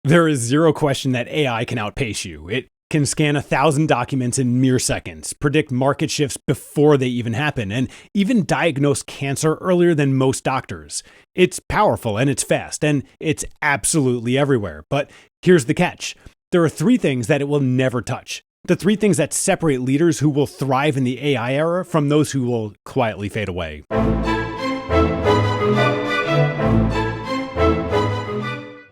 There is zero question that AI can outpace you. It can scan 1,000 documents in mere seconds, predict market shifts before they even happen, and even diagnose cancer earlier than most doctors. It's powerful and it's fast and it's absolutely everywhere. But here's the catch. There are three things that it will never touch. The three things that separate leaders who will thrive in the AI era from those who will quietly fade away.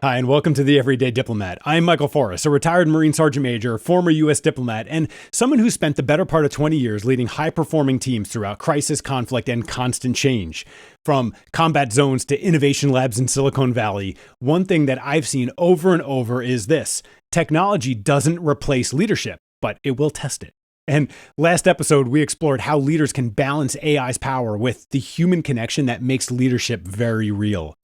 Hi, and welcome to the Everyday Diplomat. I'm Michael Forras, a retired Marine Sergeant Major, former U.S. diplomat, and someone who spent the better part of 20 years leading high-performing teams throughout crisis, conflict, and constant change. From combat zones to innovation labs in Silicon Valley, one thing that I've seen over and over is this: technology doesn't replace leadership, but it will test it. And last episode, we explored how leaders can balance AI's power with the human connection that makes leadership very real.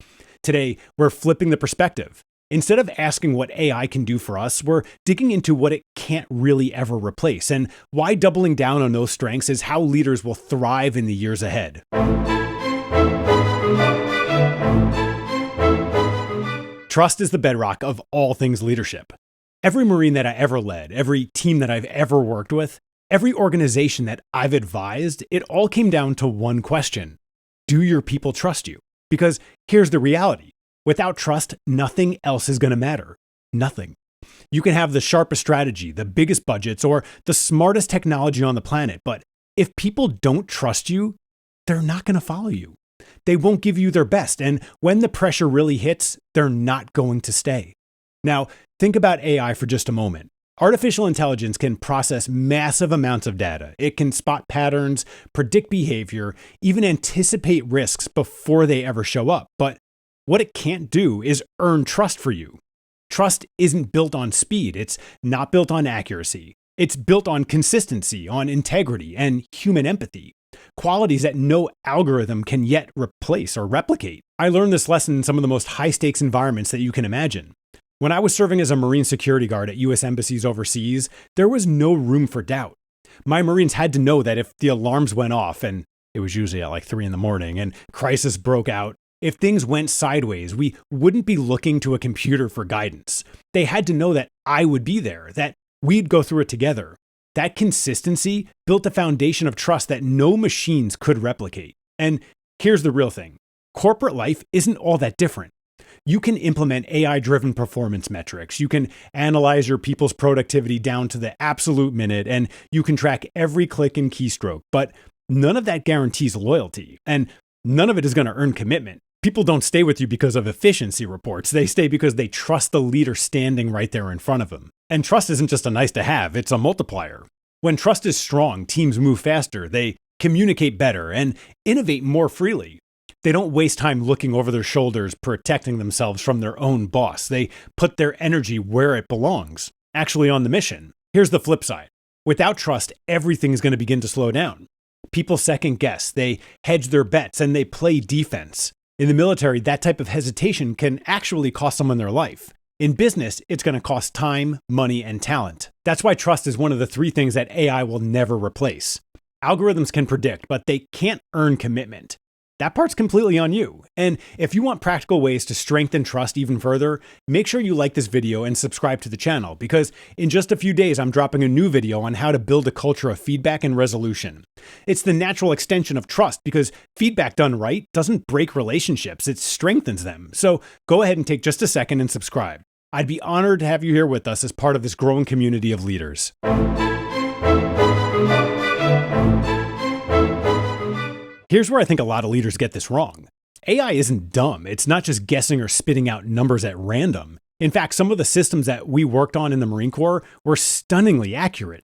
Today, we're flipping the perspective. Instead of asking what AI can do for us, we're digging into what it can't really ever replace, and why doubling down on those strengths is how leaders will thrive in the years ahead. Trust is the bedrock of all things leadership. Every Marine that I ever led, every team that I've ever worked with, every organization that I've advised, it all came down to one question: do your people trust you? Because here's the reality. Without trust, nothing else is going to matter. Nothing. You can have the sharpest strategy, the biggest budgets, or the smartest technology on the planet, but if people don't trust you, they're not going to follow you. They won't give you their best, and when the pressure really hits, they're not going to stay. Now, think about AI for just a moment. Artificial intelligence can process massive amounts of data. It can spot patterns, predict behavior, even anticipate risks before they ever show up. But what it can't do is earn trust for you. Trust isn't built on speed. It's not built on accuracy. It's built on consistency, on integrity, and human empathy. Qualities that no algorithm can yet replace or replicate. I learned this lesson in some of the most high-stakes environments that you can imagine. When I was serving as a Marine security guard at U.S. embassies overseas, there was no room for doubt. My Marines had to know that if the alarms went off, and it was usually at like 3 a.m, and crisis broke out, if things went sideways, we wouldn't be looking to a computer for guidance. They had to know that I would be there, that we'd go through it together. That consistency built a foundation of trust that no machines could replicate. And here's the real thing. Corporate life isn't all that different. You can implement AI-driven performance metrics. You can analyze your people's productivity down to the absolute minute, and you can track every click and keystroke. But none of that guarantees loyalty, and none of it is going to earn commitment. People don't stay with you because of efficiency reports. They stay because they trust the leader standing right there in front of them. And trust isn't just a nice to have, it's a multiplier. When trust is strong, teams move faster, they communicate better, and innovate more freely. They don't waste time looking over their shoulders, protecting themselves from their own boss. They put their energy where it belongs, actually on the mission. Here's the flip side. Without trust, everything is going to begin to slow down. People second guess, they hedge their bets, and they play defense. In the military, that type of hesitation can actually cost someone their life. In business, it's going to cost time, money, and talent. That's why trust is one of the three things that AI will never replace. Algorithms can predict, but they can't earn commitment. That part's completely on you. And if you want practical ways to strengthen trust even further, make sure you like this video and subscribe to the channel, because in just a few days, I'm dropping a new video on how to build a culture of feedback and resolution. It's the natural extension of trust, because feedback done right doesn't break relationships, it strengthens them. So go ahead and take just a second and subscribe. I'd be honored to have you here with us as part of this growing community of leaders. Here's where I think a lot of leaders get this wrong. AI isn't dumb. It's not just guessing or spitting out numbers at random. In fact, some of the systems that we worked on in the Marine Corps were stunningly accurate.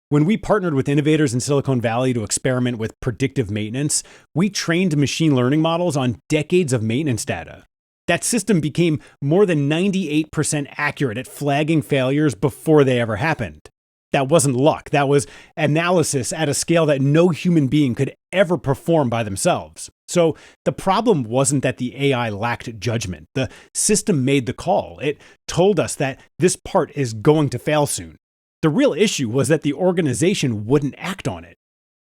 When we partnered with innovators in Silicon Valley to experiment with predictive maintenance, we trained machine learning models on decades of maintenance data. That system became more than 98% accurate at flagging failures before they ever happened. That wasn't luck. That was analysis at a scale that no human being could ever perform by themselves. So the problem wasn't that the AI lacked judgment. The system made the call. It told us that this part is going to fail soon. The real issue was that the organization wouldn't act on it.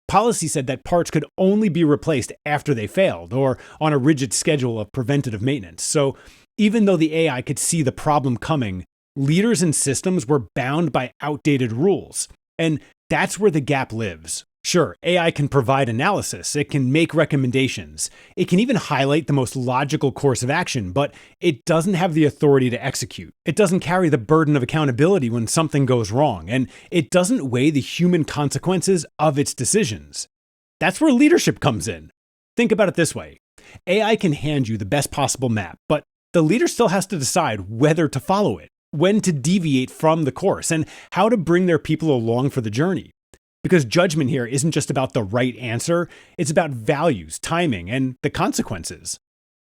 Policy said that parts could only be replaced after they failed or on a rigid schedule of preventative maintenance. So Even though the AI could see the problem coming, leaders and systems were bound by outdated rules. And that's where the gap lives. Sure, AI can provide analysis, it can make recommendations, it can even highlight the most logical course of action, but it doesn't have the authority to execute. It doesn't carry the burden of accountability when something goes wrong, and it doesn't weigh the human consequences of its decisions. That's where leadership comes in. Think about it this way. AI can hand you the best possible map, but the leader still has to decide whether to follow it, when to deviate from the course, and how to bring their people along for the journey. Because judgment here isn't just about the right answer, it's about values, timing, and the consequences.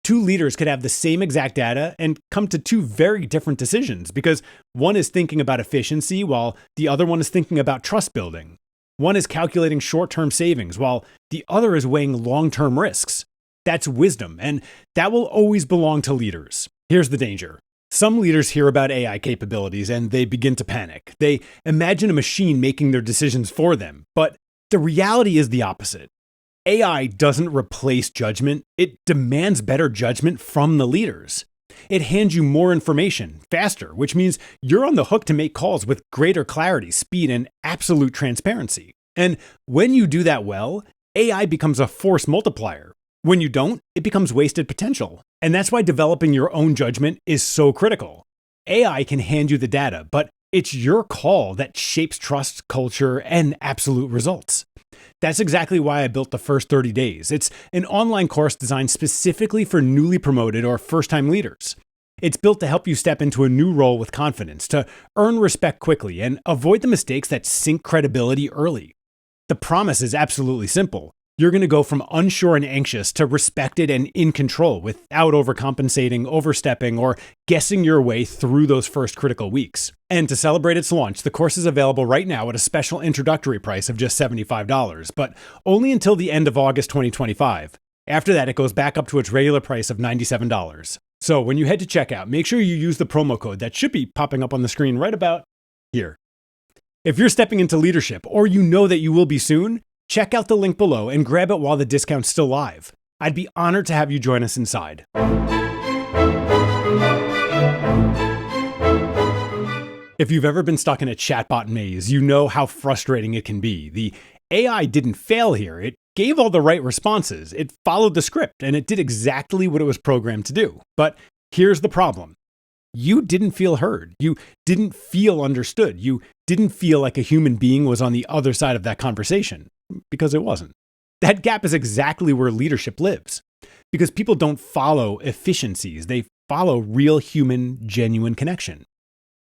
Two leaders could have the same exact data and come to two very different decisions because one is thinking about efficiency while the other one is thinking about trust building. One is calculating short-term savings while the other is weighing long-term risks. That's wisdom, and that will always belong to leaders. Here's the danger. Some leaders hear about AI capabilities and they begin to panic. They imagine a machine making their decisions for them. But the reality is the opposite. AI doesn't replace judgment. It demands better judgment from the leaders. It hands you more information faster, which means you're on the hook to make calls with greater clarity, speed, and absolute transparency. And when you do that well, AI becomes a force multiplier. When you don't, it becomes wasted potential. And that's why developing your own judgment is so critical. AI can hand you the data, but it's your call that shapes trust, culture, and absolute results. That's exactly why I built the First 30 Days. It's an online course designed specifically for newly promoted or first-time leaders. It's built to help you step into a new role with confidence, to earn respect quickly, and avoid the mistakes that sink credibility early. The promise is absolutely simple. You're going to go from unsure and anxious to respected and in control without overcompensating, overstepping, or guessing your way through those first critical weeks. And to celebrate its launch, the course is available right now at a special introductory price of just $75, but only until the end of August 2025. After that, it goes back up to its regular price of $97. So when you head to checkout, make sure you use the promo code that should be popping up on the screen right about here. If you're stepping into leadership, or you know that you will be soon, check out the link below and grab it while the discount's still live. I'd be honored to have you join us inside. If you've ever been stuck in a chatbot maze, you know how frustrating it can be. The AI didn't fail here. It gave all the right responses. It followed the script, and it did exactly what it was programmed to do. But here's the problem. You didn't feel heard. You didn't feel understood. You didn't feel like a human being was on the other side of that conversation. Because it wasn't. That gap is exactly where leadership lives. Because people don't follow efficiencies, they follow real human, genuine connection.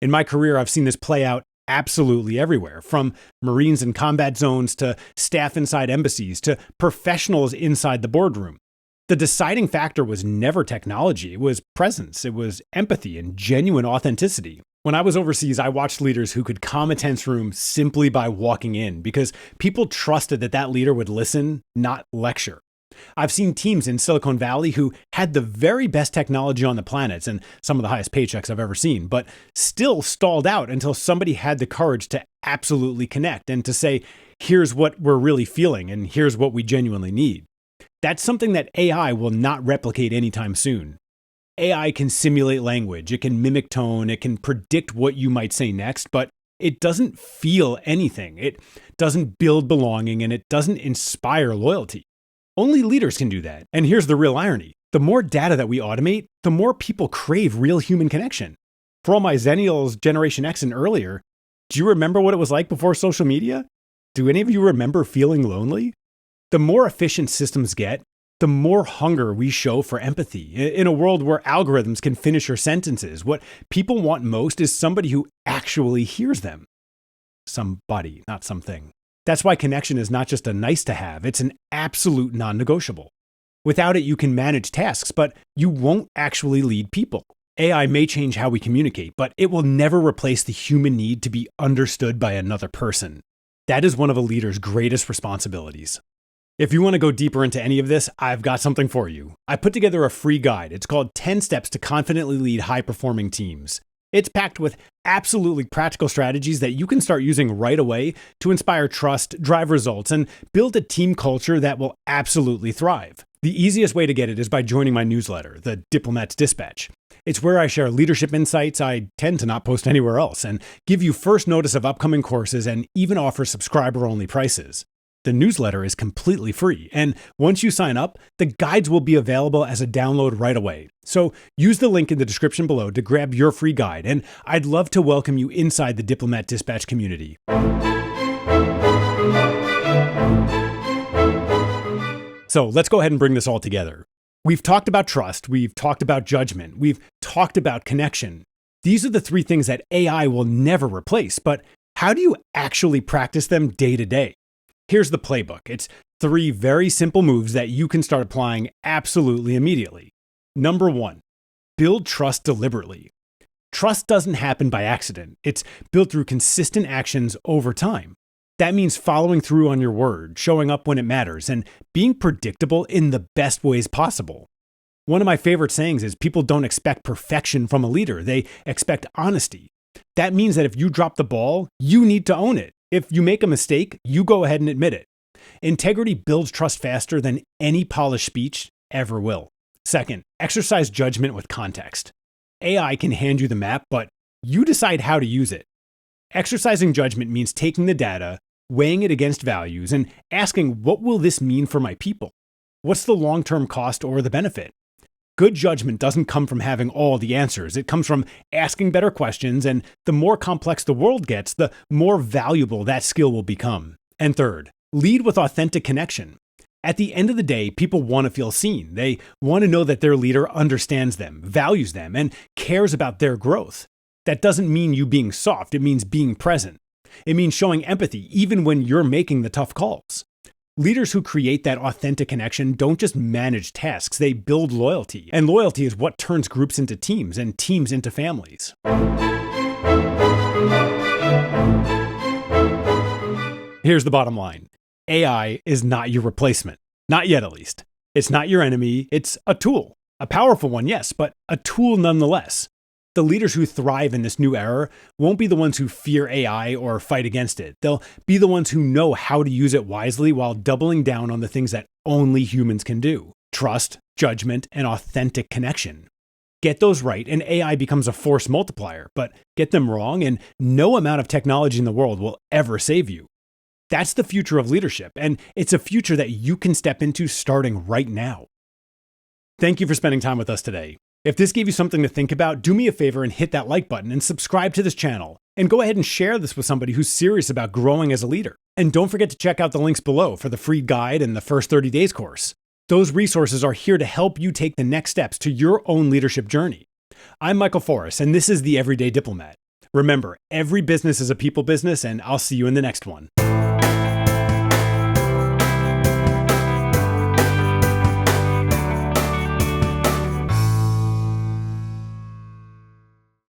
In my career, I've seen this play out absolutely everywhere, from Marines in combat zones to staff inside embassies to professionals inside the boardroom. The deciding factor was never technology, it was presence, it was empathy and genuine authenticity. When I was overseas, I watched leaders who could calm a tense room simply by walking in because people trusted that leader would listen, not lecture. I've seen teams in Silicon Valley who had the very best technology on the planet and some of the highest paychecks I've ever seen, but still stalled out until somebody had the courage to absolutely connect and to say, here's what we're really feeling and here's what we genuinely need. That's something that AI will not replicate anytime soon. AI can simulate language, it can mimic tone, it can predict what you might say next, but it doesn't feel anything. It doesn't build belonging, and it doesn't inspire loyalty. Only leaders can do that. And here's the real irony. The more data that we automate, the more people crave real human connection. For all my Zennials, Generation X and earlier, do you remember what it was like before social media? Do any of you remember feeling lonely? The more efficient systems get, the more hunger we show for empathy. In a world where algorithms can finish your sentences, what people want most is somebody who actually hears them. Somebody, not something. That's why connection is not just a nice to have, it's an absolute non-negotiable. Without it, you can manage tasks, but you won't actually lead people. AI may change how we communicate, but it will never replace the human need to be understood by another person. That is one of a leader's greatest responsibilities. If you want to go deeper into any of this, I've got something for you. I put together a free guide. It's called 10 Steps to Confidently Lead High-Performing Teams. It's packed with absolutely practical strategies that you can start using right away to inspire trust, drive results, and build a team culture that will absolutely thrive. The easiest way to get it is by joining my newsletter, the Diplomat's Dispatch. It's where I share leadership insights I tend to not post anywhere else, and give you first notice of upcoming courses and even offer subscriber-only prices. The newsletter is completely free, and once you sign up, the guides will be available as a download right away. So use the link in the description below to grab your free guide, and I'd love to welcome you inside the Diplomat Dispatch community. So let's go ahead and bring this all together. We've talked about trust, we've talked about judgment, we've talked about connection. These are the three things that AI will never replace, but how do you actually practice them day to day? Here's the playbook. It's three very simple moves that you can start applying absolutely immediately. Number one, build trust deliberately. Trust doesn't happen by accident. It's built through consistent actions over time. That means following through on your word, showing up when it matters, and being predictable in the best ways possible. One of my favorite sayings is people don't expect perfection from a leader. They expect honesty. That means that if you drop the ball, you need to own it. If you make a mistake, you go ahead and admit it. Integrity builds trust faster than any polished speech ever will. Second, exercise judgment with context. AI can hand you the map, but you decide how to use it. Exercising judgment means taking the data, weighing it against values, and asking, what will this mean for my people? What's the long-term cost or the benefit? Good judgment doesn't come from having all the answers. It comes from asking better questions, and the more complex the world gets, the more valuable that skill will become. And third, lead with authentic connection. At the end of the day, people want to feel seen. They want to know that their leader understands them, values them, and cares about their growth. That doesn't mean you being soft. It means being present. It means showing empathy even when you're making the tough calls. Leaders who create that authentic connection don't just manage tasks, they build loyalty. And loyalty is what turns groups into teams and teams into families. Here's the bottom line. AI is not your replacement. Not yet, at least. It's not your enemy. It's a tool. A powerful one, yes, but a tool nonetheless. The leaders who thrive in this new era won't be the ones who fear AI or fight against it. They'll be the ones who know how to use it wisely while doubling down on the things that only humans can do: trust, judgment, and authentic connection. Get those right, and AI becomes a force multiplier, but get them wrong, and no amount of technology in the world will ever save you. That's the future of leadership, and it's a future that you can step into starting right now. Thank you for spending time with us today. If this gave you something to think about, do me a favor and hit that like button and subscribe to this channel. And go ahead and share this with somebody who's serious about growing as a leader. And don't forget to check out the links below for the free guide and the first 30 days course. Those resources are here to help you take the next steps to your own leadership journey. I'm Michael Forras, and this is the Everyday Diplomat. Remember, every business is a people business, and I'll see you in the next one.